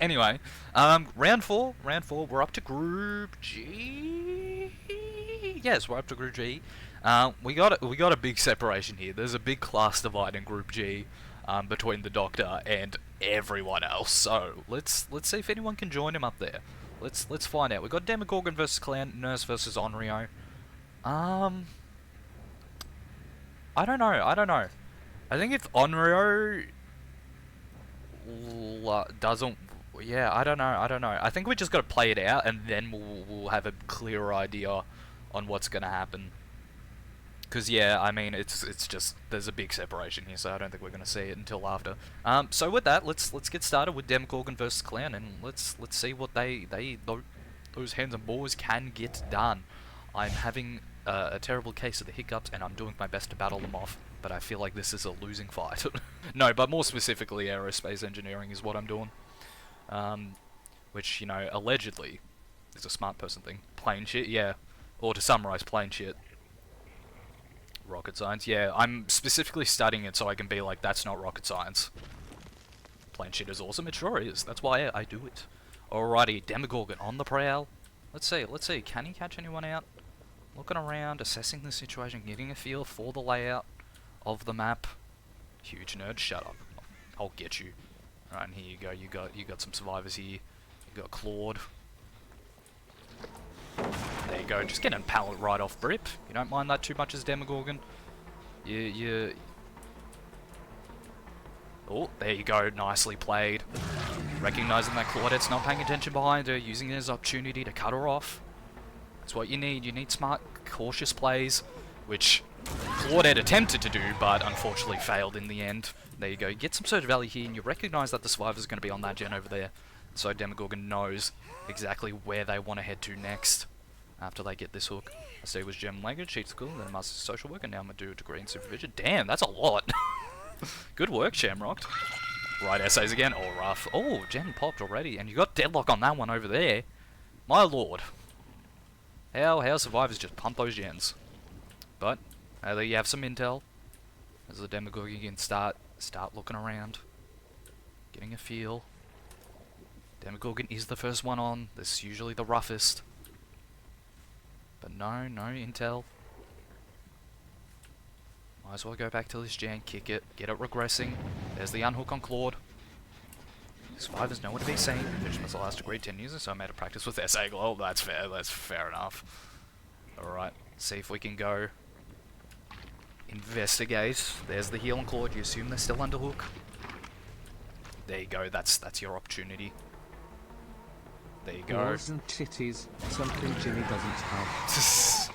Anyway, round four, we're up to Group G. Yes, we're up to Group G. We got a big separation here. There's a big class divide in Group G, between the Doctor and everyone else. So let's see if anyone can join him up there. Let's find out. We got Demogorgon versus Clown, Nurse versus Onryo. Um, I don't know. I think if Onryo doesn't, yeah, I don't know. I think we just got to play it out, and then we'll have a clearer idea on what's gonna happen. Because yeah, I mean, it's just there's a big separation here, so I don't think we're gonna see it until after. So with that, let's get started with Demogorgon versus Clown, and let's see what those handsome boys can get done. I'm having a terrible case of the hiccups, and I'm doing my best to battle them off, but I feel like this is a losing fight. No, but more specifically, aerospace engineering is what I'm doing. Which, you know, allegedly is a smart person thing. Plain shit, yeah. Or to summarize, plain shit. Rocket science, yeah. I'm specifically studying it so I can be like, that's not rocket science. Plain shit is awesome, it sure is. That's why I do it. Alrighty, Demogorgon on the prowl. Let's see, can he catch anyone out? Looking around, assessing the situation, getting a feel for the layout of the map. Huge nerd, shut up. I'll get you. Alright, and here you go, you got some survivors here. You got Claude. There you go, just getting a pallet right off Brip. You don't mind that too much as Demogorgon. Oh, there you go, nicely played. Recognising that Claudette's not paying attention behind her, using it as an opportunity to cut her off. That's what you need smart, cautious plays, which Claudette attempted to do, but unfortunately failed in the end. There you go, you get some surge value here, and you recognise that the survivors are going to be on that gen over there. So Demogorgon knows exactly where they want to head to next after they get this hook. I say it was gem language, cheat school, then master social work, and now I'm going to do a degree in supervision. Damn, that's a lot. Good work, Shamrocked. Right essays again. Oh, rough. Oh, gen popped already, and you got deadlock on that one over there. My lord. How survivors just pump those gens. But there you have some intel. As the Demogorgon can start looking around, getting a feel. Demogorgon is the first one on. This is usually the roughest. But no intel. Might as well go back to this gen, kick it, get it regressing. There's the unhook on Claude. Survivors know what to be seen. Vision was the last degree 10 years, so I made a practice with SA Glow. That's fair enough. Alright, see if we can go investigate. There's the heal on Claude. You assume they're still under hook. There you go, that's your opportunity. There you go. Balls and titties, something Jimmy doesn't have.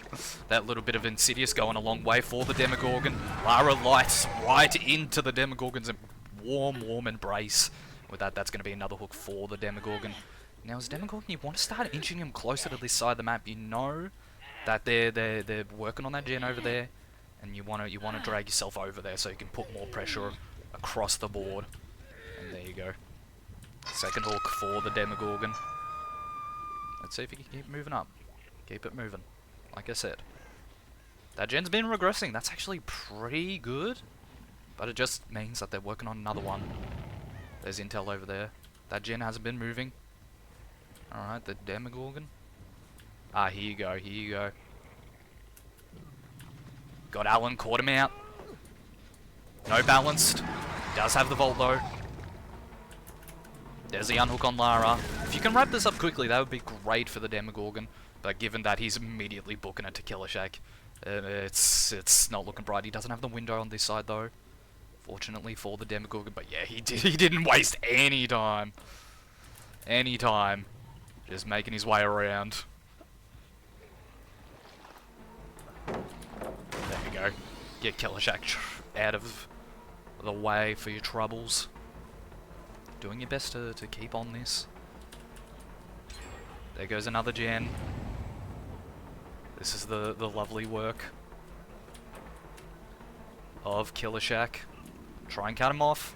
That little bit of Insidious going a long way for the Demogorgon. Lara lights right into the Demogorgon's warm embrace. With that, that's going to be another hook for the Demogorgon. Now, as Demogorgon, you want to start inching him closer to this side of the map. You know that they're working on that gen over there, and you want to drag yourself over there so you can put more pressure across the board. And there you go. Second hook for the Demogorgon. Let's see if he can keep moving up. Keep it moving. Like I said. That gen's been regressing. That's actually pretty good. But it just means that they're working on another one. There's intel over there. That gen hasn't been moving. Alright, the Demogorgon. Ah, here you go. Got Alan, caught him out. No balanced. Does have the Volt though. There's the unhook on Lara. If you can wrap this up quickly, that would be great for the Demogorgon. But given that he's immediately booking it to Killer Shack, it's not looking bright. He doesn't have the window on this side though, fortunately for the Demogorgon. But yeah, he didn't waste any time. Just making his way around. There we go. Get Killer Shack out of the way for your troubles. Doing your best to keep on this. There goes another gen. This is the lovely work of Killer Shack. Try and cut him off.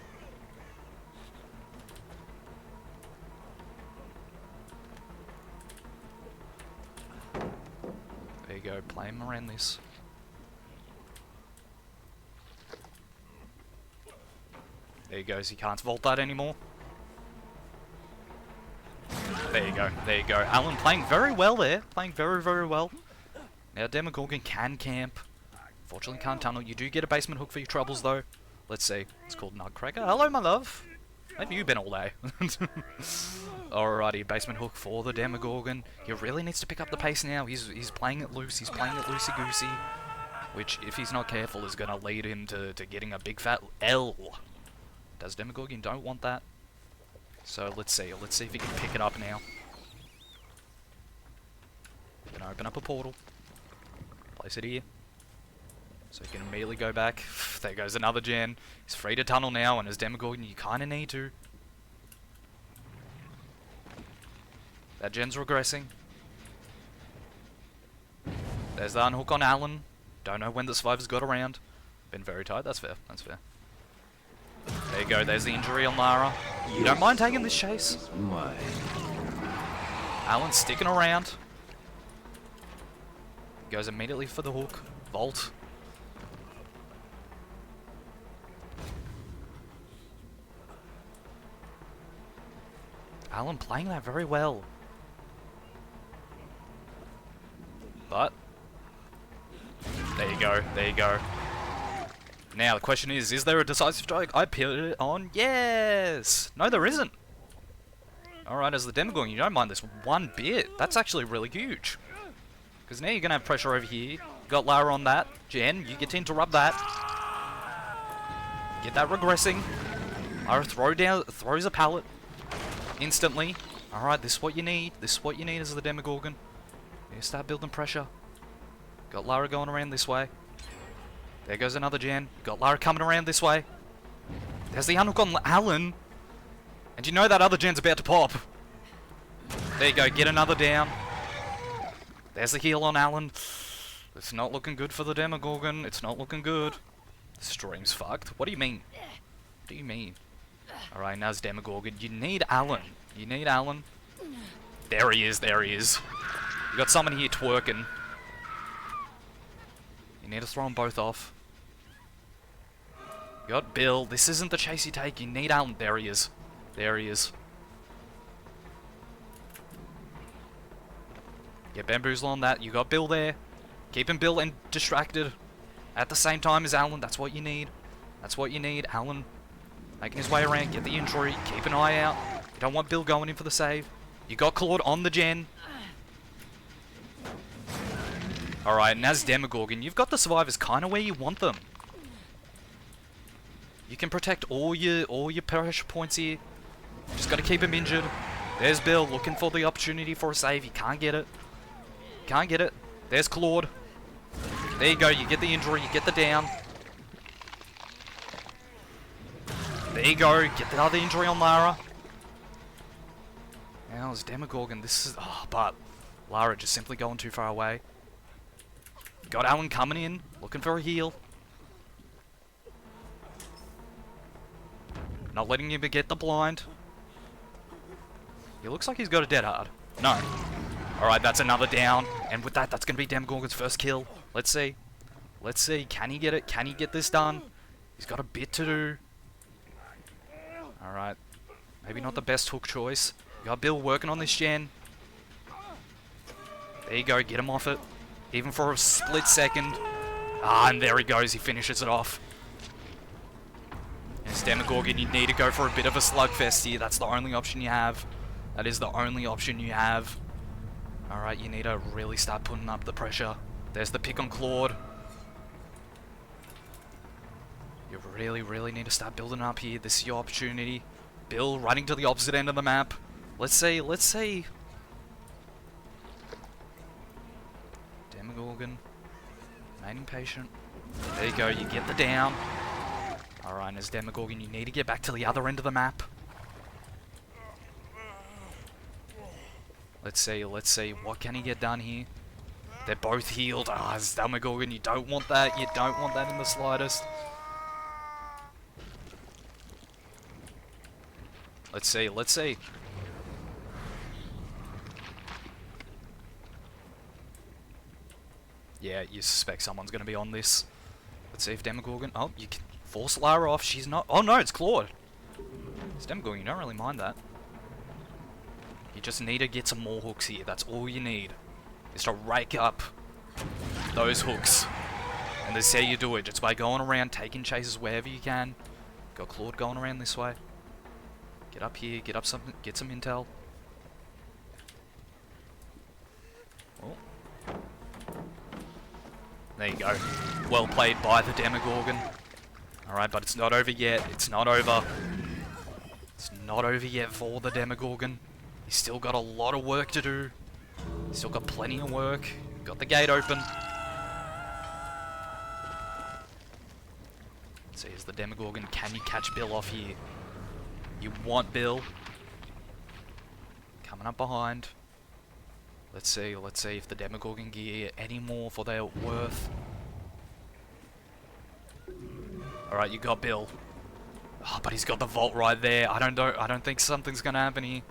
There you go, play him around this. There he goes, he can't vault that anymore. There you go. There you go. Alan playing very well there. Playing very, very well. Now Demogorgon can camp. Fortunately can't tunnel. You do get a basement hook for your troubles though. Let's see. It's called Nutcracker. Hello, my love. Maybe you've been all day. Alrighty, basement hook for the Demogorgon. He really needs to pick up the pace now. He's playing it loose. He's playing it loosey-goosey. Which, if he's not careful, is going to lead him to getting a big fat L. Does Demogorgon don't want that? So let's see. Let's see if he can pick it up now. Gonna open up a portal. Place it here. So he can immediately go back. There goes another gen. He's free to tunnel now, and as Demogorgon, you kind of need to. That gen's regressing. There's the unhook on Alan. Don't know when the survivors got around. Been very tight. That's fair. That's fair. There you go. There's the injury on Lara. You don't mind taking this chase? Alan's sticking around. Goes immediately for the hook. Vault. Alan playing that very well. But there you go, there you go. Now the question is there a decisive strike? I put it on yes! No, there isn't. Alright, as the Demogorgon, you don't mind this one bit. That's actually really huge. Because now you're going to have pressure over here. Got Lara on that. Jen, you get to interrupt that. Get that regressing. Lara throws a pallet. Instantly. Alright, this is what you need. This is what you need as the Demogorgon. You start building pressure. Got Lara going around this way. There goes another gen. Got Lara coming around this way. There's the unhook on Alan. And you know that other gen's about to pop. There you go, get another down. There's the heal on Alan. It's not looking good for the Demogorgon. It's not looking good. The stream's fucked. What do you mean? What do you mean? Alright, now's Demogorgon. You need Alan. You need Alan. There he is, there he is. You got someone here twerking. You need to throw them both off. You got Bill. This isn't the chase you take. You need Alan. There he is. There he is. Get Bamboozle on that. You got Bill there. Keeping Bill and distracted at the same time as Alan. That's what you need. That's what you need. Alan making his way around. Get the injury. Keep an eye out. You don't want Bill going in for the save. You got Claude on the gen. Alright, and as Demogorgon, you've got the survivors kind of where you want them. You can protect all your pressure points here. Just got to keep him injured. There's Bill looking for the opportunity for a save. He can't get it. Can't get it. There's Claude. There you go. You get the injury. You get the down. There you go. Get the other injury on Lara. Now it's Demogorgon. This is... Oh, but Lara just simply going too far away. Got Alan coming in. Looking for a heal. Not letting him get the blind. He looks like he's got a dead hard. No. Alright, that's another down. And with that, that's going to be Demogorgon's first kill. Let's see. Let's see. Can he get it? Can he get this done? He's got a bit to do. Alright. Maybe not the best hook choice. You got Bill working on this gen. There you go. Get him off it. Even for a split second. Ah, and there he goes. He finishes it off. As Demogorgon, you need to go for a bit of a slugfest here. That's the only option you have. That is the only option you have. Alright, you need to really start putting up the pressure. There's the pick on Claude. You really, really need to start building up here. This is your opportunity. Bill running to the opposite end of the map. Let's see, let's see. Demogorgon. Remaining patient. There you go, you get the down. Alright, as Demogorgon, you need to get back to the other end of the map. Let's see, what can he get done here? They're both healed. Ah, as Demogorgon, you don't want that. You don't want that in the slightest. Let's see, let's see. Yeah, you suspect someone's going to be on this. Let's see if Demogorgon... Oh, you can force Lara off. She's not... Oh no, it's Claude. It's Demogorgon, you don't really mind that. You just need to get some more hooks here. That's all you need. Is to rake up those hooks. And this is how you do it. Just by going around, taking chases wherever you can. Got Claude going around this way. Get up here, get some intel. Oh. There you go. Well played by the Demogorgon. Alright, but it's not over yet. It's not over. It's not over yet for the Demogorgon. He's still got a lot of work to do. He's still got plenty of work. Got the gate open. Let's see, is the Demogorgon, can you catch Bill off here? You want Bill. Coming up behind. Let's see if the Demogorgon gear any more for their worth. Alright, you got Bill. Oh, but he's got the vault right there. I don't think something's gonna happen here.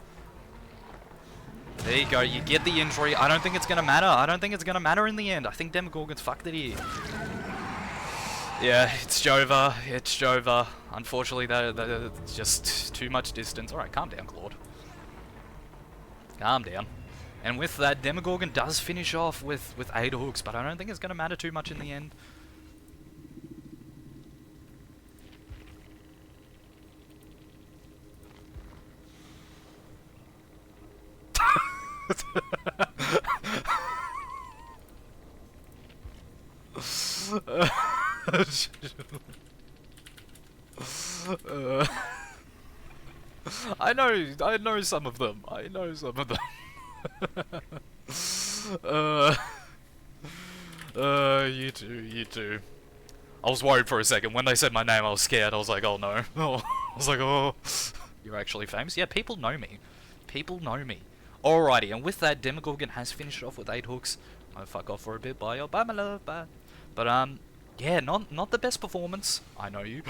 There you go, you get the injury. I don't think it's gonna matter. I don't think it's gonna matter in the end. I think Demogorgon's fucked it here. Yeah, it's Jova. It's Jova. Unfortunately, that's just too much distance. Alright, calm down, Claude. Calm down. And with that, Demogorgon does finish off with 8 hooks, but I don't think it's gonna matter too much in the end. I know some of them. I know some of them. You too. I was worried for a second. When they said my name, I was scared. I was like, oh no. Oh, I was like, oh. You're actually famous? Yeah, people know me. People know me. Alrighty, and with that, Demogorgon has finished off with 8 hooks. I'll fuck off for a bit. Bye, bye, my love, bye. But, yeah, not the best performance. I know you.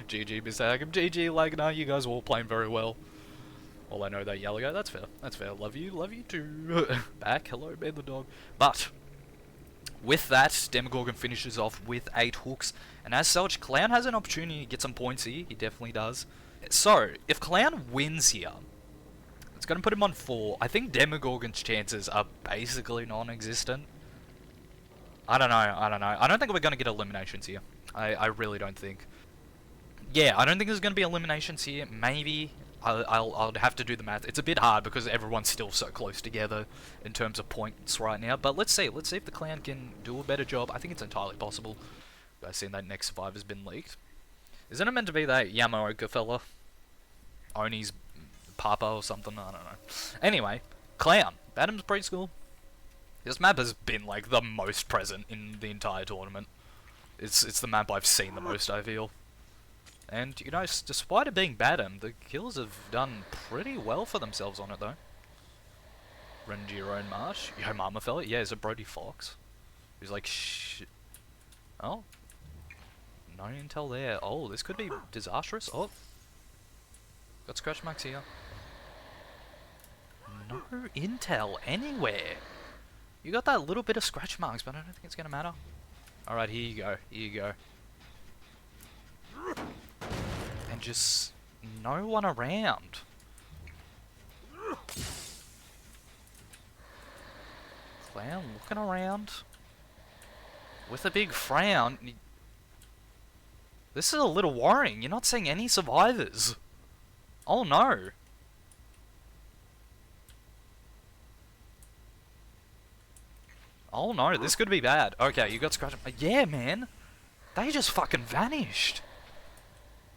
GG, Mr. Hagam. GG, Lagnar. You guys are all playing very well. All I know that yellow guy. That's fair. That's fair. Love you too. Back. Hello, man the dog. But, with that, Demogorgon finishes off with 8 hooks. And as such, Clown has an opportunity to get some points here. He definitely does. So, if Clown wins here, it's going to put him on 4. I think Demogorgon's chances are basically non-existent. I don't know. I don't think we're going to get eliminations here. I really don't think. Yeah, I don't think there's going to be eliminations here. Maybe. I'll have to do the math. It's a bit hard because everyone's still so close together in terms of points right now. But let's see. Let's see if the Clown can do a better job. I think it's entirely possible. You guys seen that next survivor's been leaked? Isn't it meant to be that Yamaoka fella? Oni's papa or something? I don't know. Anyway, Clown. Adam's preschool. This map has been like the most present in the entire tournament. It's the map I've seen the most, I feel. And, you know, despite it being Badham, the Killers have done pretty well for themselves on it, though. Renjiro and Marsh. Yo, Mama fella? Yeah, is it Brody Fox? Who's like, oh. No intel there. Oh, this could be disastrous. Oh. Got scratch marks here. No intel anywhere. You got that little bit of scratch marks, but I don't think it's going to matter. Alright, here you go. Here you go. And just no one around. Clown looking around with a big frown. This is a little worrying. You're not seeing any survivors. Oh no. Oh no, this could be bad. Okay, you got scratch. Yeah, man. They just fucking vanished.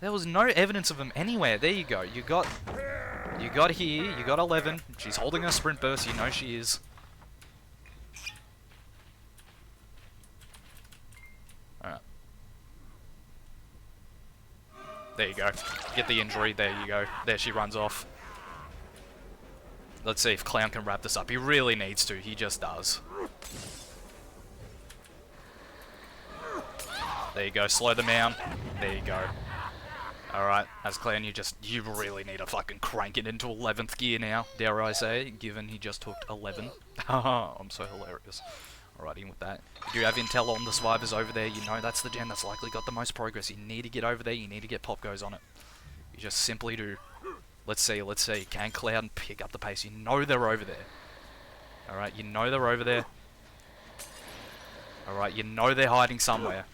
There was no evidence of them anywhere. There you go. You got here. You got 11. She's holding her sprint burst. You know she is. Alright. There you go. Get the injury. There you go. There she runs off. Let's see if Clown can wrap this up. He really needs to. He just does. There you go. Slow them down. There you go. Alright, as Clown, you really need to fucking crank it into 11th gear now, dare I say, given he just took 11. Haha, I'm so hilarious. Alright, in with that. You do have intel on the survivors over there, you know that's the gen that's likely got the most progress. You need to get over there, you need to get pop goes on it. You just simply do. Let's see. Can Cloud pick up the pace? You know they're over there. Alright, you know they're over there. Alright, you know they're hiding somewhere.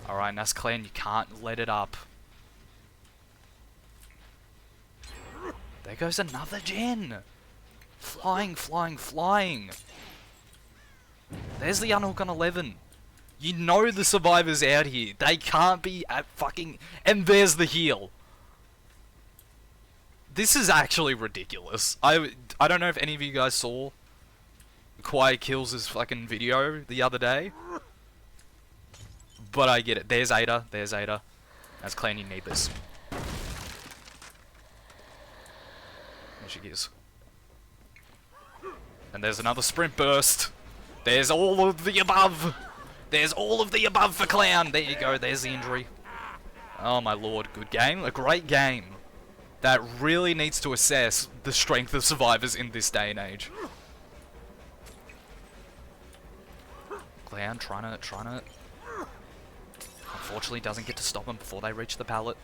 Alright, and that's Clan, you can't let it up. There goes another gen! Flying. There's the unhook on 11. You know the survivor's out here. They can't be at fucking... And there's the heal. This is actually ridiculous. I don't know if any of you guys saw Quiet Kills' fucking video the other day. But I get it. There's Ada. As Clan, you need this. There she is. And there's another sprint burst. There's all of the above. There's all of the above for Clown. There you go. There's the injury. Oh my lord. Good game. A great game. That really needs to assess the strength of survivors in this day and age. Clown trying to... Unfortunately doesn't get to stop them before they reach the pallet.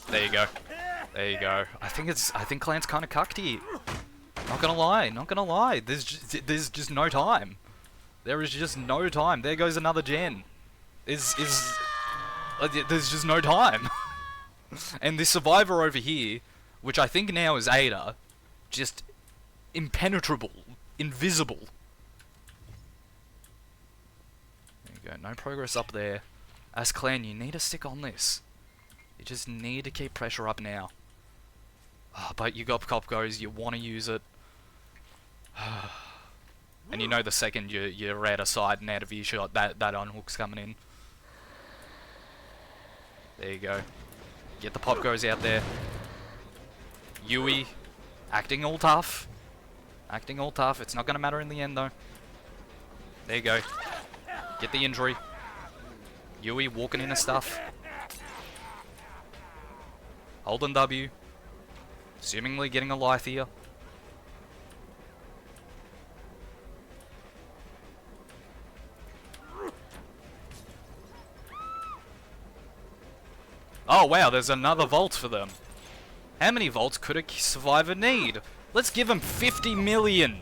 There you go. I think Clan's kind of cucked here. Not gonna lie. There's just no time. There is just no time. There goes another gen. There's just no time. And this survivor over here, which I think now is Ada, just impenetrable, invisible. There you go. No progress up there. As Clan, you need to stick on this. You just need to keep pressure up now. Oh, but you got cop goes, you want to use it. And you know the second you're out of sight and out of earshot, that unhook's coming in. There you go. Get the pop goes out there. Yui, acting all tough. It's not going to matter in the end though. There you go. Get the injury. Yui walking into stuff. Holding W. Assumingly getting a life here. Oh wow, there's another vault for them. How many vaults could a survivor need? Let's give him 50 million.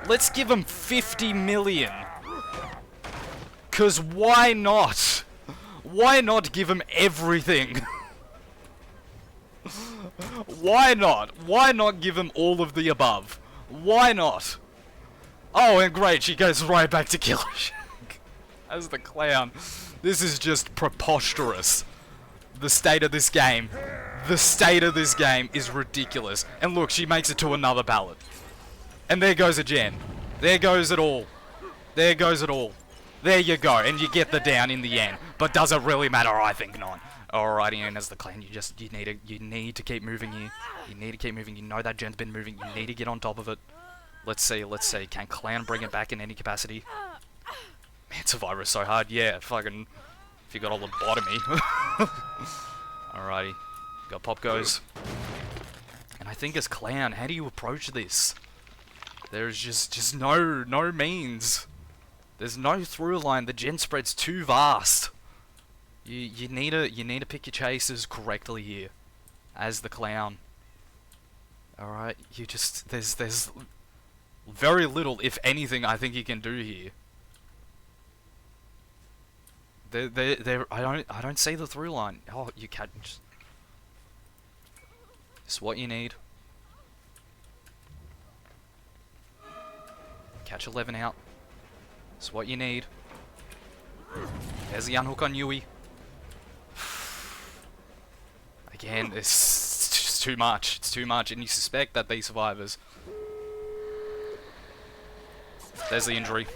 Let's give him 50 million. Cause why not? Why not give him everything? Why not? Why not give him all of the above? Why not? Oh, and great, she goes right back to Killer Shack as the clown. This is just preposterous. The state of this game. The state of this game is ridiculous. And look, she makes it to another pallet. And there goes a gen. There goes it all. There goes it all. There you go, and you get the down in the end. But does it really matter? I think not. Alrighty, and as the clan, you need to keep moving here. You need to keep moving. You know that gen's been moving. You need to get on top of it. Let's see. Can clan bring it back in any capacity? Man, Survivor is so hard. Yeah, fucking. If you got a lobotomy. Alrighty. Got pop goes. And I think as clown, how do you approach this? There's just no means. There's no through line. The gen spread's too vast. You need to pick your chases correctly here, as the clown. All right, there's very little, if anything, I think you can do here. I don't see the through line. Oh, you can't. It's what you need. Catch 11 out. It's what you need. There's the unhook on Yui. Again, it's just too much. It's too much, and you suspect that these survivors. There's the injury.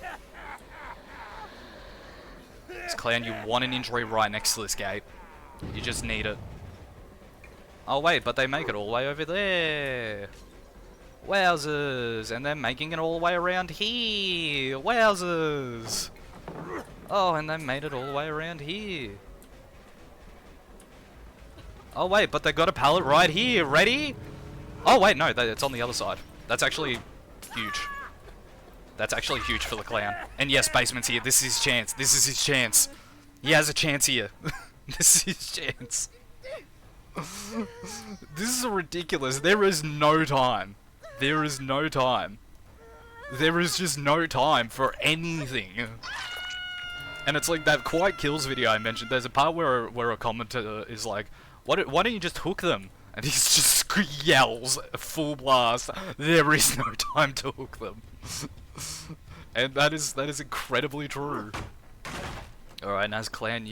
It's clan, you want an injury right next to this gate. You just need it. Oh wait, but they make it all the way over there. Wowzers! And they're making it all the way around here. Wowzers! Oh, and they made it all the way around here. Oh wait, but they got a pallet right here. Ready? Oh wait, no, it's on the other side. That's actually huge. That's actually huge for the clown. And yes, Basement's here. This is his chance. This is his chance. He has a chance here. This is his chance. This is ridiculous. There is no time. There is no time. There is just no time for anything. And it's like that Quiet Kills video I mentioned. There's a part where a commentator is like, why don't you just hook them? And he just yells, full blast, there is no time to hook them. And that is incredibly true. Alright, Naz Clan,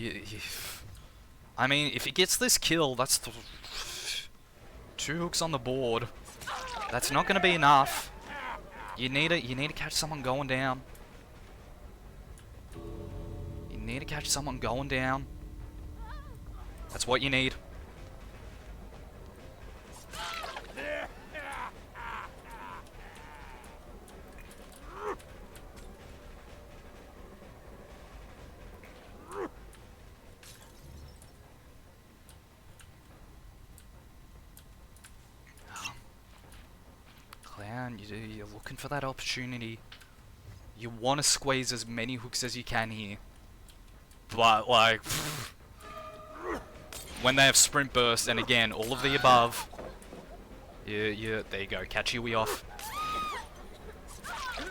I mean, if he gets this kill, that's 2 hooks on the board. That's not gonna be enough. You need to catch someone going down. You need to catch someone going down. That's what you need. Clown, you're looking for that opportunity. You want to squeeze as many hooks as you can here. But, like, when they have sprint burst, and again, all of the above, there you go, catch Yui off.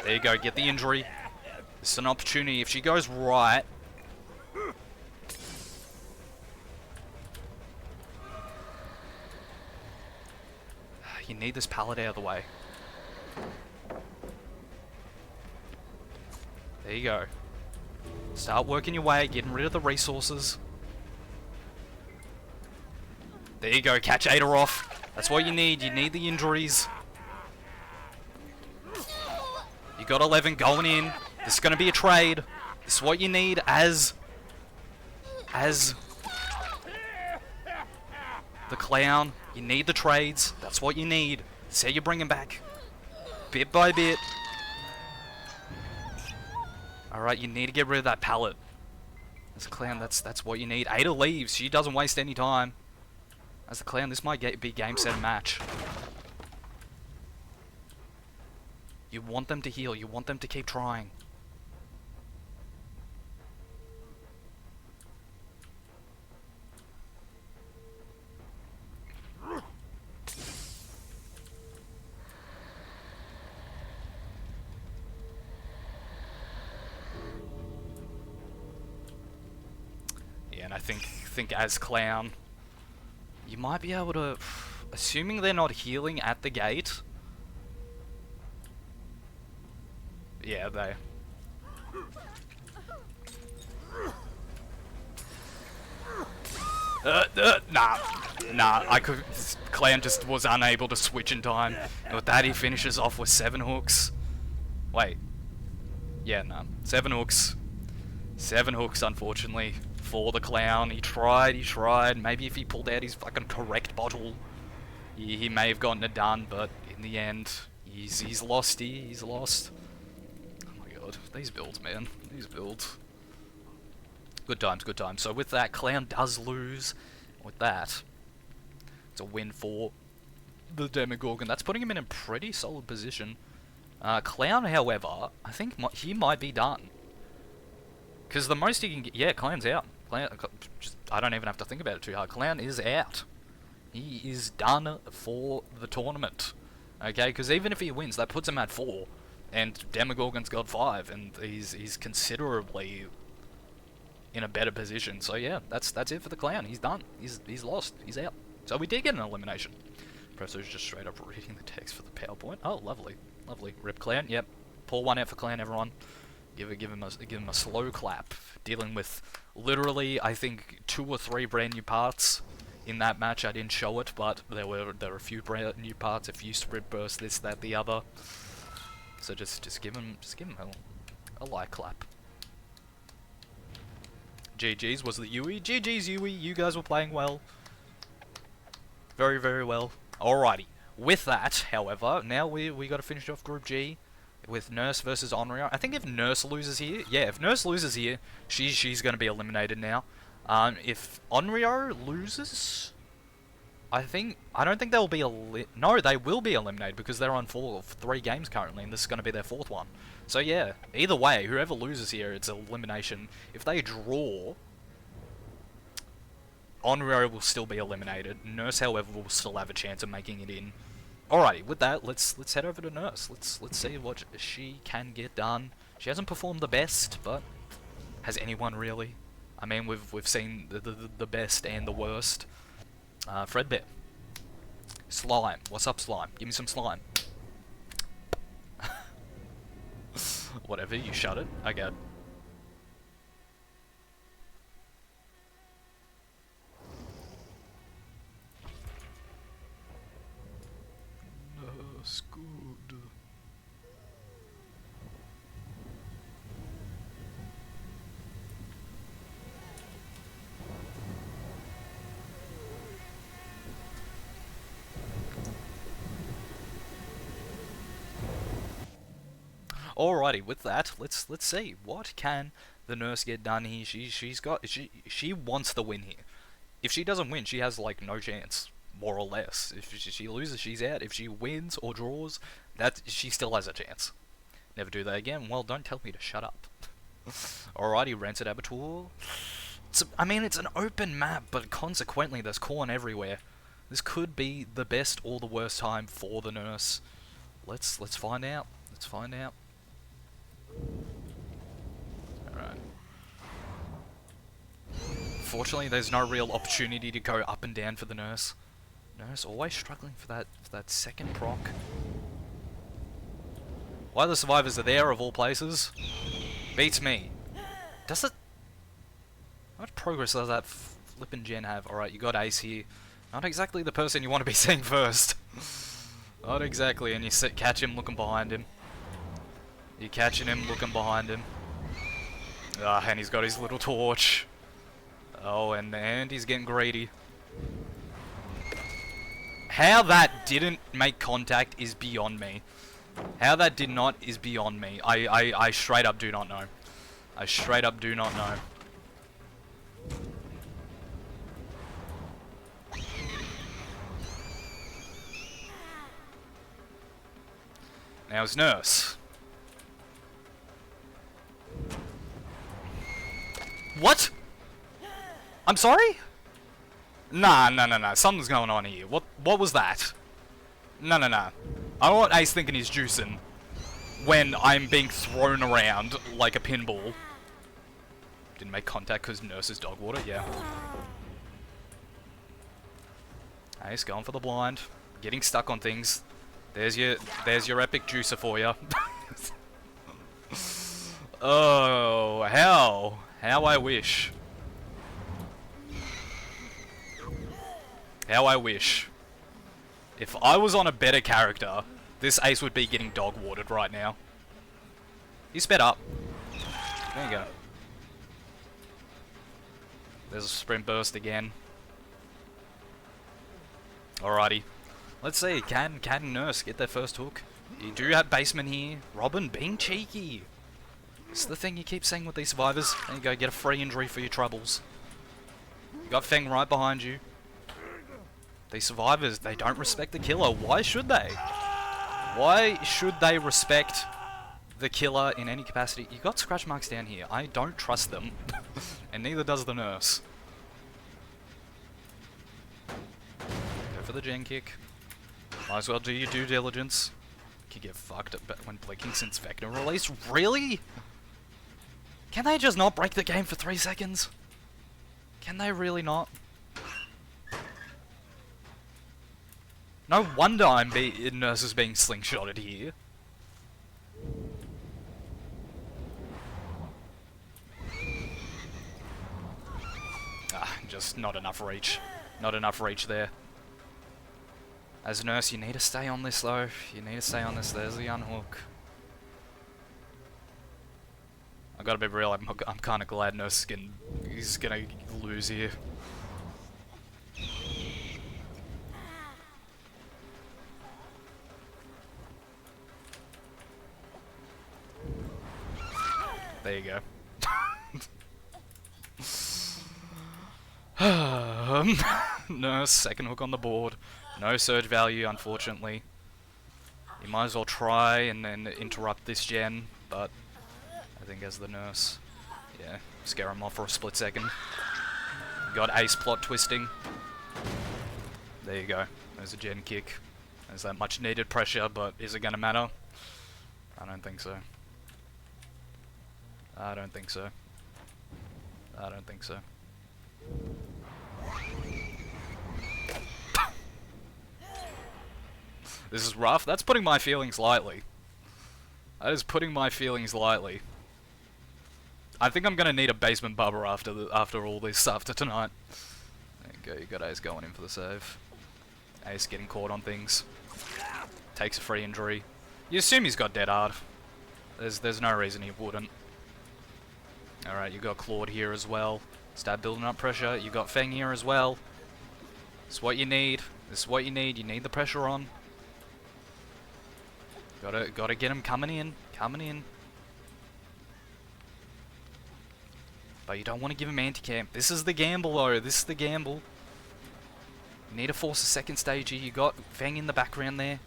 There you go, get the injury. This is an opportunity. If she goes right, you need this pallet out of the way. There you go. Start working your way, getting rid of the resources. There you go, catch Ada off. That's what you need. You need the injuries. You got 11 going in. This is going to be a trade. This is what you need as the clown. You need the trades. That's what you need. Say you bring him back. Bit by bit. Alright, you need to get rid of that pallet. As a clown, that's what you need. Ada leaves. She doesn't waste any time. As the clown, this might be game, set, and match. You want them to heal. You want them to keep trying. Yeah, and I think as clown, you might be able to, assuming they're not healing at the gate. Yeah, they. Nah, Clan just was unable to switch in time. And with that, he finishes off with 7 hooks. Wait. Yeah, no. 7 hooks. 7 hooks, unfortunately, for the clown. He tried. Maybe if he pulled out his fucking correct bottle, he may have gotten it done, but in the end, he's lost here. He's lost. Oh my god. These builds, man. These builds. Good times, good times. So with that, Clown does lose. With that, it's a win for the Demogorgon. That's putting him in a pretty solid position. Clown, however, I think he might be done. Because the most he can get... Yeah, Clown's out. I don't even have to think about it too hard. Clown is out. He is done for the tournament. Okay, because even if he wins, that puts him at 4. And Demogorgon's got 5. And he's considerably in a better position. So yeah, that's it for the Clown. He's done. He's lost. He's out. So we did get an elimination. Presso's just straight up reading the text for the PowerPoint. Oh, lovely. Lovely. Rip Clown. Yep. Pour one out for Clown, everyone. Give him a slow clap. Dealing with literally, I think, 2 or 3 brand new parts in that match. I didn't show it, but there were a few brand new parts, a few sprint bursts, this, that, the other. So just give him a light clap. GG's was the Yui. GG's Yui. You guys were playing well. Very, very well. Alrighty. With that, however, now we got to finish off Group G with Nurse versus Onryo. I think if Nurse loses here, yeah, if Nurse loses here, she's going to be eliminated now. If Onryo loses, I don't think they'll be no, they will be eliminated because they're on 3 games currently, and this is going to be their 4th one. So yeah, either way, whoever loses here, it's elimination. If they draw, Honorary will still be eliminated. Nurse, however, will still have a chance of making it in. Alrighty, with that, let's head over to Nurse. Let's see what she can get done. She hasn't performed the best, but has anyone really? I mean, we've seen the best and the worst. Fredbear. Slime. What's up, Slime? Give me some slime. Whatever, you shut it. Okay. Nurse, good. Alrighty, with that, let's see what can the Nurse get done here. She wants the win here. If she doesn't win, she has like no chance, more or less. If she loses, she's out. If she wins or draws, she still has a chance. Never do that again. Well, don't tell me to shut up. Alrighty, Rancid Abattoir. I mean, it's an open map, but consequently, there's corn everywhere. This could be the best or the worst time for the Nurse. Let's find out. Let's find out. Alright. Fortunately, there's no real opportunity to go up and down for the Nurse. Nurse always struggling for that second proc. Why the survivors are there, of all places, beats me. Does it... How much progress does that flippin' gen have? Alright, you got Ace here. Not exactly the person you want to be seeing first. Not exactly, and you catch him looking behind him. You're catching him looking behind him. Ah, and he's got his little torch. Oh, and he's getting greedy. How that didn't make contact is beyond me. How that did not is beyond me. I straight up do not know. I straight up do not know. Now it's Nurse. What? I'm sorry? Nah. Something's going on here. What was that? No. I don't want Ace thinking he's juicing when I'm being thrown around like a pinball. Didn't make contact because Nurse is dog water, yeah. Ace going for the blind. Getting stuck on things. There's your epic juicer for you. Oh, how I wish. How I wish. If I was on a better character, this Ace would be getting dog watered right now. He sped up. There you go. There's a sprint burst again. Alrighty. Let's see, can Nurse get their first hook? You do have basement here. Robin being cheeky. It's the thing you keep saying with these survivors. There you go, get a free injury for your troubles. You got Feng right behind you. These survivors, they don't respect the killer. Why should they? Why should they respect the killer in any capacity? You got scratch marks down here. I don't trust them. And neither does the Nurse. Go for the gen kick. Might as well do your due diligence. Could get fucked up when blinking since Vecna release. Really? Can they just not break the game for 3 seconds? Can they really not? No wonder Nurse is being slingshotted here. Ah, just not enough reach. Not enough reach there. As a Nurse, you need to stay on this though. You need to stay on this. There's the unhook. I gotta be real, I'm kind of glad Nurse is gonna lose here. There you go. Nurse, second hook on the board. No surge value, unfortunately. You might as well try and then interrupt this gen, but I think as the nurse, yeah, scare him off for a split second. Got ace plot twisting. There you go. There's a gen kick. There's that much needed pressure, but is it going to matter? I don't think so. I don't think so. I don't think so. This is rough. That's putting my feelings lightly. That is putting my feelings lightly. I think I'm gonna need a basement bubber after all this after tonight. There you go. You got Ace going in for the save. Ace getting caught on things. Takes a free injury. You assume he's got dead hard. There's no reason he wouldn't. All right, you got Claude here as well. Start building up pressure. You got Feng here as well. This is what you need. This is what you need. You need the pressure on. Gotta get him coming in. But you don't want to give him anti-camp. This is the gamble though. This is the gamble. You need to force a second stage here. You got Feng in the background there.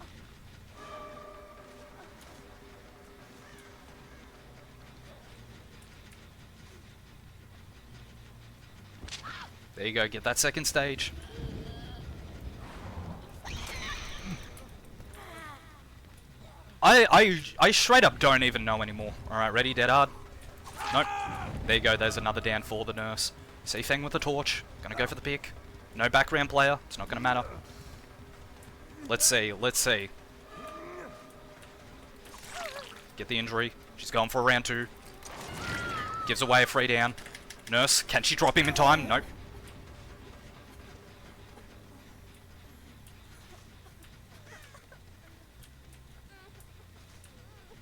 There you go. Get that second stage. I straight up don't even know anymore. Alright, ready, dead hard? Nope. There you go, there's another down for the nurse. See Feng with the torch. Gonna go for the pick. No background player. It's not gonna matter. Let's see. Get the injury. She's going for a round 2. Gives away a free down. Nurse, can she drop him in time? Nope.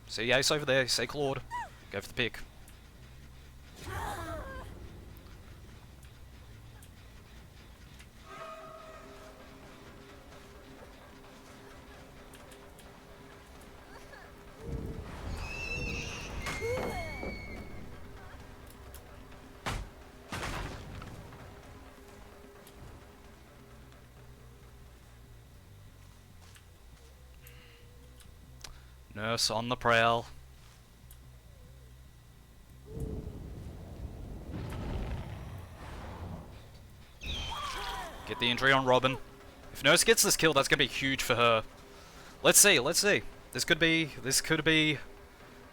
See Ace over there, see Claude. Go for the pick. Nurse on the prowl. Get the injury on Robin. If Nurse gets this kill, that's gonna be huge for her. Let's see. This could be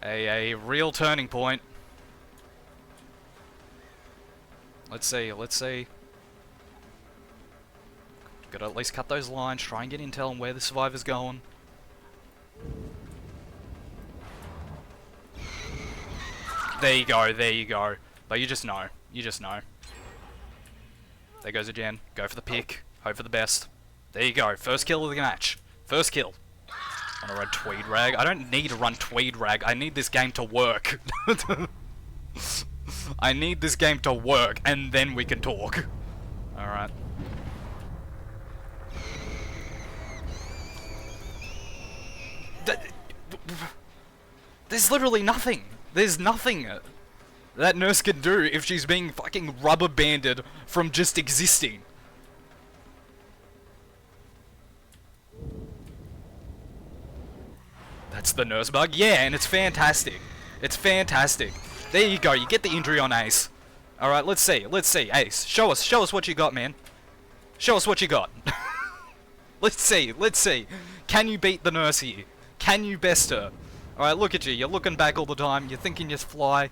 a real turning point. Let's see. Gotta at least cut those lines, try and get intel on where the survivor's going. There you go. But you just know. There goes a gen. Go for the pick. Hope for the best. There you go. First kill of the match. First kill. I'm gonna run Tweed Rag. I don't need to run Tweed Rag. I need this game to work. I need this game to work, and then we can talk. Alright. There's literally nothing. There's nothing that Nurse can do if she's being fucking rubber banded from just existing. That's the Nurse bug? Yeah, and it's fantastic. It's fantastic. There you go, you get the injury on Ace. Alright, let's see. Ace, show us what you got, man. Show us what you got. Let's see. Can you beat the Nurse here? Can you best her? Alright, look at you. You're looking back all the time. You're thinking you fly.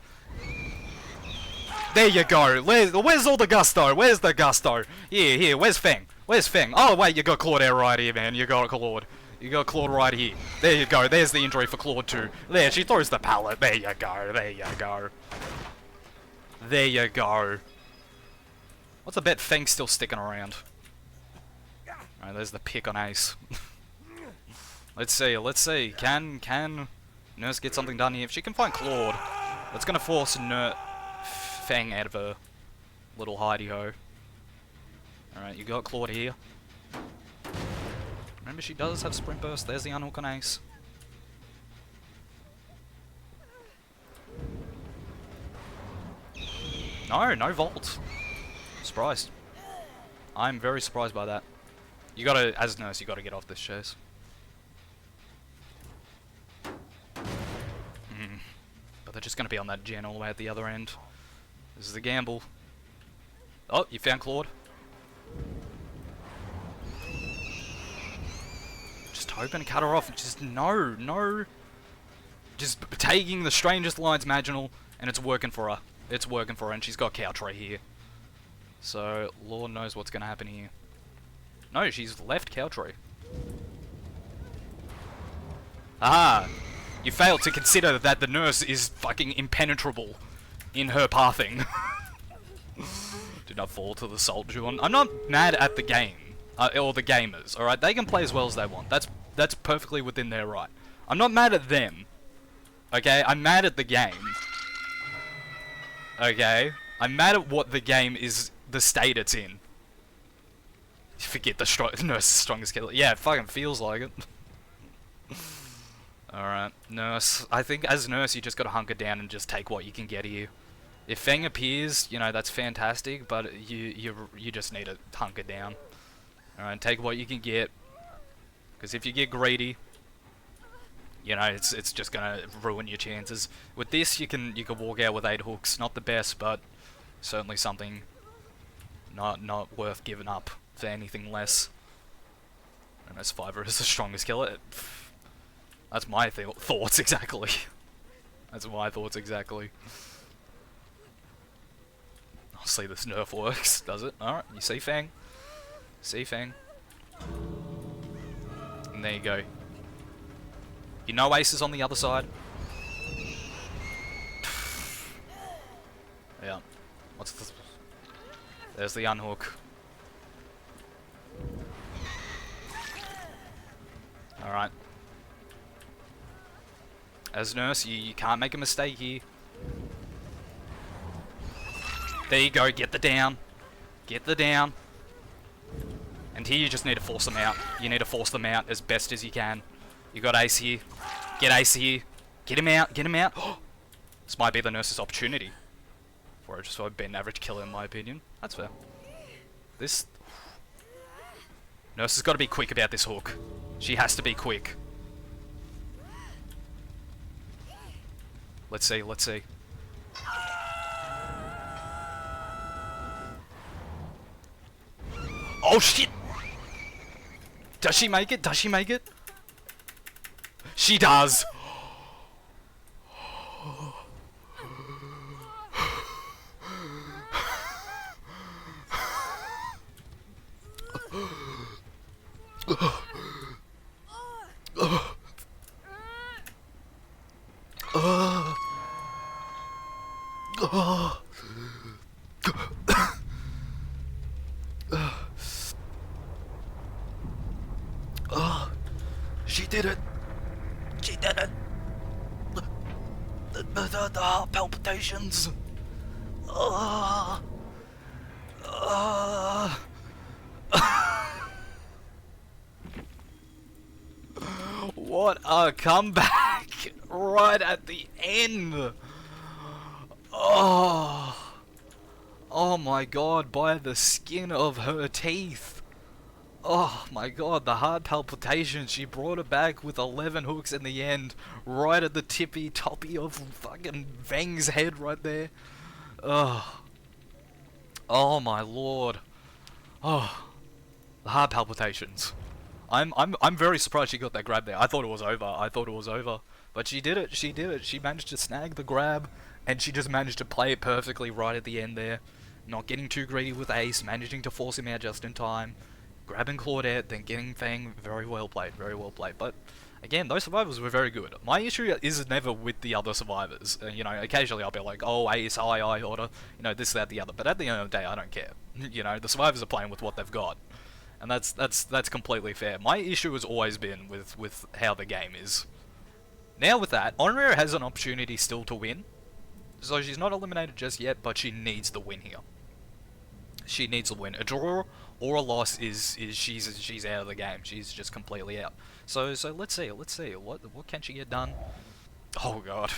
There you go. Where's all the gusto? Where's the gusto? Here. Where's Feng? Oh, wait, you got Claude out right here, man. You got Claude. You got Claude right here. There you go. There's the injury for Claude too. There, she throws the pallet. There you go. What's the bet Feng's still sticking around? Alright, there's the pick on Ace. Let's see. Can Nurse get something done here? If she can find Claude, that's gonna force Feng out of her little hidey-ho. Alright, you got Claude here. Remember, she does have Sprint Burst. There's the unhook on Ace. No Vault. Surprised. I'm very surprised by that. You gotta, as nurse, you gotta get off this chase. But they're just gonna be on that gen all the way at the other end. This is a gamble. Oh, you found Claude. Just hoping to cut her off. Just no. Just taking the strangest lines imaginable, and it's working for her. It's working for her, and she's got couch right here. So, Lord knows what's gonna happen here. No, she's left Caltry. Ah! You failed to consider that the nurse is fucking impenetrable in her pathing. Do not fall to the salt, Juon. I'm not mad at the game, or the gamers, alright? They can play as well as they want. That's perfectly within their right. I'm not mad at them. Okay? I'm mad at the game. Okay? I'm mad at what the game is, the state it's in. Forget the nurse's strongest killer. Yeah, it fucking feels like it. Alright, nurse. I think as nurse you just gotta hunker down and just take what you can get here. If Feng appears, you know, that's fantastic, but you just need to hunker down. Alright, take what you can get. Because if you get greedy, you know, it's just gonna ruin your chances. With this you can walk out with 8 hooks. Not the best, but certainly something not worth giving up for anything less. And as Fiverr is the strongest killer. That's my thoughts exactly. That's my thoughts exactly. Honestly, this nerf works, does it? Alright, you see Fang. See Fang. And there you go. You know Ace is on the other side. Yeah. What's the... There's the unhook. Alright. As nurse, you can't make a mistake here. There you go, get the down. Get the down. And here you just need to force them out. You need to force them out as best as you can. You got Ace here. Get Ace here. Get him out, get him out. This might be the nurse's opportunity. For just a Ben average killer in my opinion. That's fair. This... Nurse has got to be quick about this hook. She has to be quick. Let's see, let's see. Oh shit! Does she make it? Does she make it? She does! She did it! She did it! The heart palpitations! What a comeback! Right at the end! Oh my god, by the skin of her teeth! Oh my god, the heart palpitations, she brought it back with 11 hooks in the end, right at the tippy toppy of fucking Veng's head right there. Oh my lord. Oh, the heart palpitations. I'm very surprised she got that grab there. I thought it was over. But she did it, She managed to snag the grab, and she just managed to play it perfectly right at the end there. Not getting too greedy with Ace, managing to force him out just in time. Grabbing Claudette, then getting Fang. Very well played, very well played. But again, those survivors were very good. My issue is never with the other survivors. You know, occasionally I'll be like, oh, Ace, I order, you know, this, that, the other. But at the end of the day, I don't care. You know, the survivors are playing with what they've got. And that's completely fair. My issue has always been with how the game is. Now with that, Onryo has an opportunity still to win. So she's not eliminated just yet, but she needs the win here. She needs the win. A draw or a loss is she's out of the game. She's just completely out. So let's see. What can she get done? Oh god.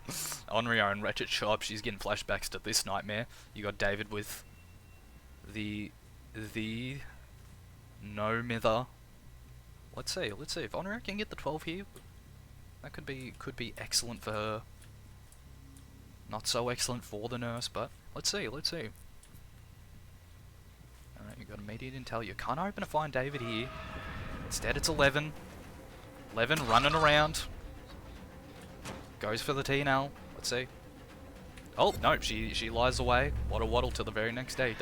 Onryo and Ratchet Shop, she's getting flashbacks to this nightmare. You got David with the the no mither. Let's see if Onryo can get the 12 here. That could be excellent for her. Not so excellent for the nurse, but let's see. Alright, you got immediate intel. You're kinda hoping to find David here. Instead it's 11. 11 running around. Goes for the T&L. Let's see. Oh, no, she lies away. Waddle to the very next day.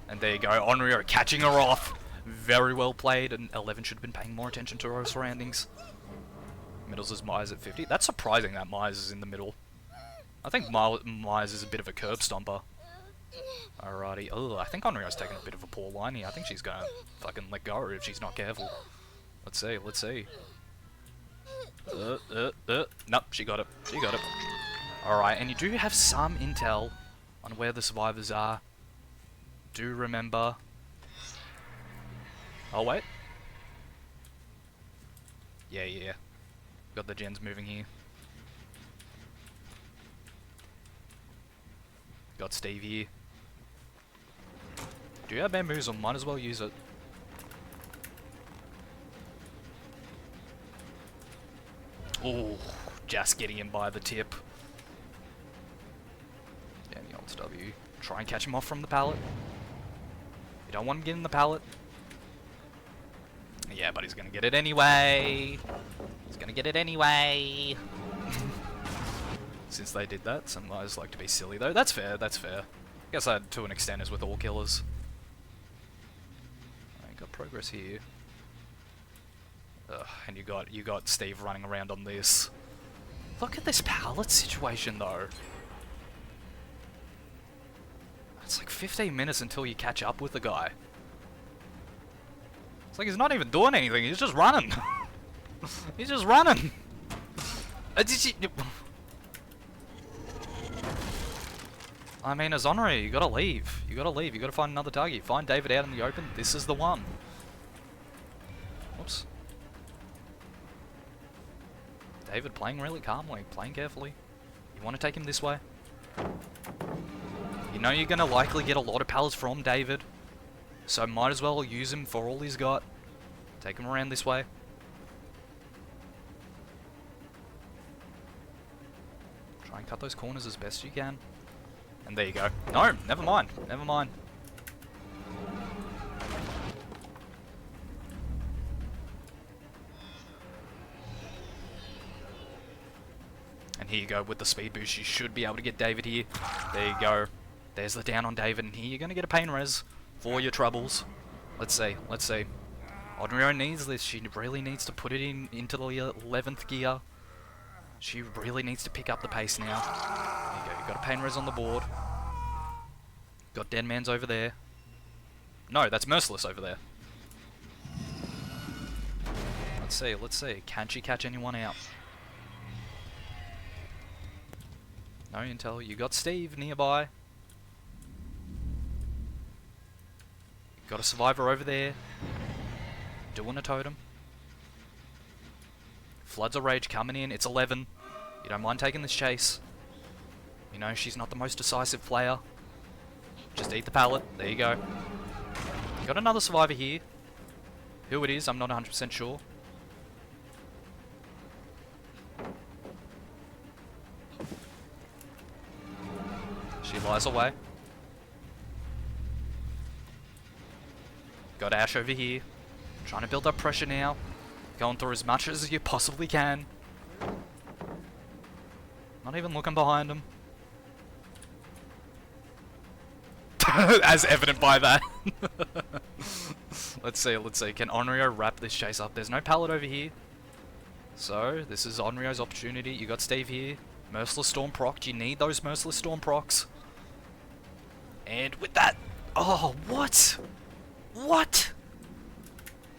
And there you go, Onryo catching her off. Very well played, and 11 should have been paying more attention to her surroundings. Middles is Myers at 50. That's surprising that Myers is in the middle. I think Myers is a bit of a curb stomper. Alrighty. Oh, I think Onryo's taking a bit of a poor line here. I think she's gonna fucking let go if she's not careful. Let's see. Nope, she got it. Alright, and you do have some intel on where the survivors are. Do remember. Oh, wait. Yeah. Got the gens moving here. Got Steve here. Do you have bamboozle? Might as well use it. Oh, just getting him by the tip. Down the old W. Try and catch him off from the pallet. You don't want him getting the pallet. Yeah, but he's gonna get it anyway. Since they did that, some guys like to be silly though. That's fair. I guess that to an extent is with all killers. I got progress here. Ugh, and you got Steve running around on this. Look at this pallet situation though. It's like 15 minutes until you catch up with the guy. It's like he's not even doing anything, he's just running. He's just running. I mean, as Onryo, you gotta leave. You gotta find another target. Find David out in the open, this is the one. Whoops. David playing really calmly, playing carefully. You want to take him this way? You know you're going to likely get a lot of pallets from David, so might as well use him for all he's got. Take him around this way. Try and cut those corners as best you can. And there you go. No, never mind. And here you go, with the speed boost, you should be able to get David here. There you go. There's the down on David, and here you're going to get a pain res for your troubles. Let's see. Onryo needs this. She really needs to put it into the 11th gear. She really needs to pick up the pace now. There you go, you got a pain res on the board. Got Dead Man's over there. No, that's Merciless over there. Let's see. Can she catch anyone out? No intel. You got Steve nearby. Got a survivor over there. Doing a totem. Floods of Rage coming in. It's 11. You don't mind taking this chase. You know, she's not the most decisive player. Just eat the pallet. There you go. Got another survivor here. Who it is, I'm not 100% sure. She lies away. Got Ash over here. Trying to build up pressure now. Going through as much as you possibly can. Not even looking behind him. As evident by that. Let's see. Can Onryo wrap this chase up? There's no pallet over here. So, this is Onryo's opportunity. You got Steve here. Merciless Storm proc. You need those Merciless Storm procs. And with that... Oh, what? What?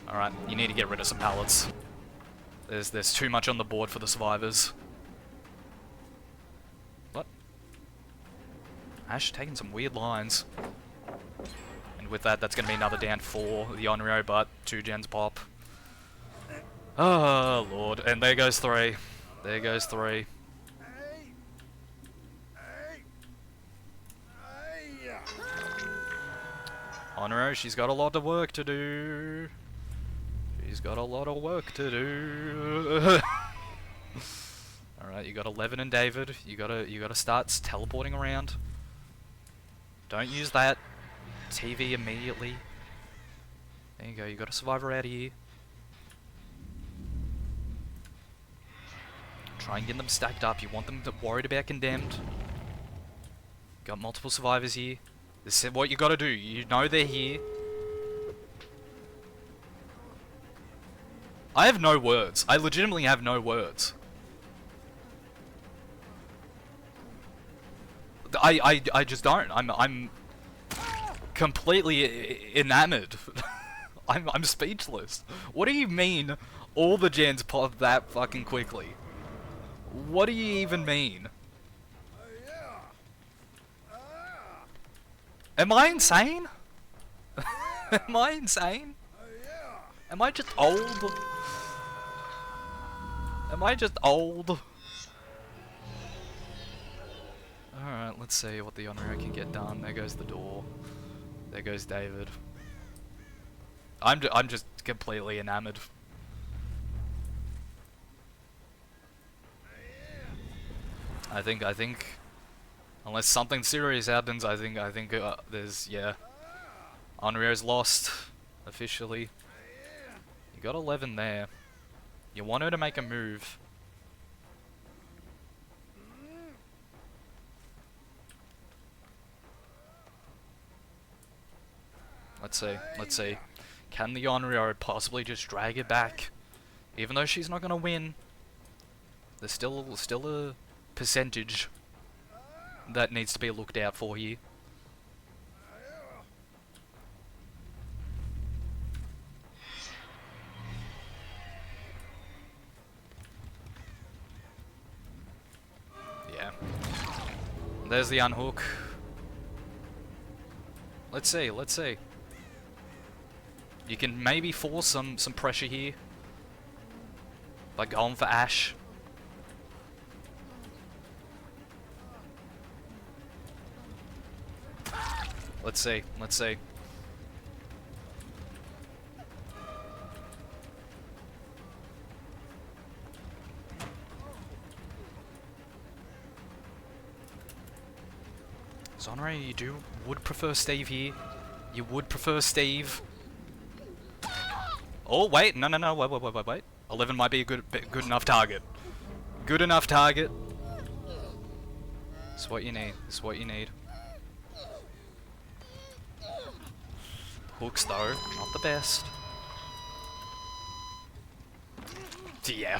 Alright, you need to get rid of some pallets. There's too much on the board for the survivors. What? Ash taking some weird lines. And with that, that's going to be another down for the Onryo, but 2 gens pop. Oh, Lord. And there goes 3. Honoro, she's got a lot of work to do. She's got a lot of work to do. Alright, you got 11 and David. You gotta start teleporting around. Don't use that TV immediately. There you go, you got a survivor out of here. Try and get them stacked up. You want them worried about condemned. Got multiple survivors here. This is what you gotta do. You know they're here. I have no words. I legitimately have no words. I just don't. I'm completely enamored. I'm speechless. What do you mean all the gens pop that fucking quickly? What do you even mean? Am I insane? Am I insane? Am I just old? Am I just old? Alright, let's see what the Honorary can get done. There goes the door. There goes David. I'm just completely enamored. I think, unless something serious happens, I think, there's, yeah. Honorary's lost, officially. You got 11 there. You want her to make a move. Let's see. Can the Honorary possibly just drag it back? Even though she's not gonna win, there's still a percentage that needs to be looked out for here. Yeah. There's the unhook. Let's see. You can maybe force some pressure here by going for Ash. Let's see. Zonray, you would prefer Steve here. You would prefer Steve. Oh wait, no, wait. 11 might be a good enough target. Good enough target. It's what you need. Hooks though, not the best. Yeah.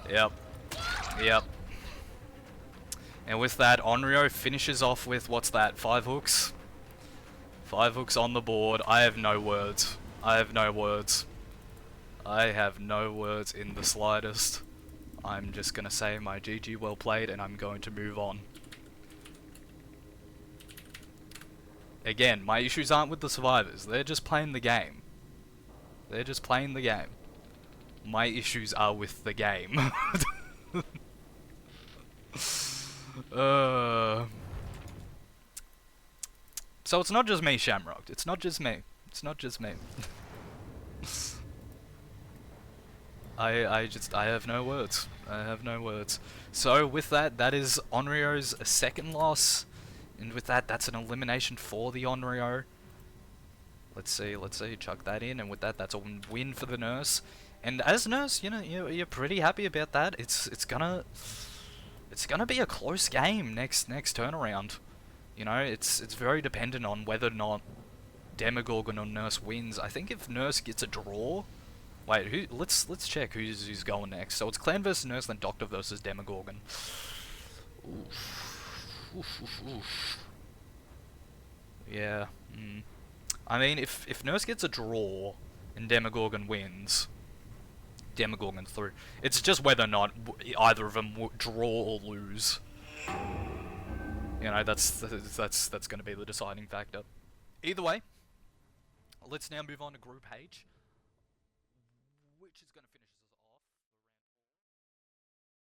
Yep. And with that, Onryo finishes off with, what's that, 5 hooks? 5 hooks on the board. I have no words. I have no words in the slightest. I'm just gonna say my GG well played and I'm going to move on. Again, my issues aren't with the survivors. They're just playing the game. My issues are with the game. So it's not just me, Shamrock. It's not just me. I have no words. So with that, that is Onryo's second loss. And with that, that's an elimination for the Onryo. Let's see, chuck that in, and with that, that's a win for the Nurse. And as Nurse, you know, you're pretty happy about that. It's gonna be a close game next turnaround. You know, it's very dependent on whether or not Demogorgon or Nurse wins. I think if Nurse gets a draw, wait, let's check who's going next. So it's Clan versus Nurse, then Doctor versus Demogorgon. Oof. Yeah. I mean, if Nurse gets a draw and Demogorgon wins, Demogorgon's through. It's just whether or not either of them draw or lose. You know, that's going to be the deciding factor. Either way, let's now move on to Group H.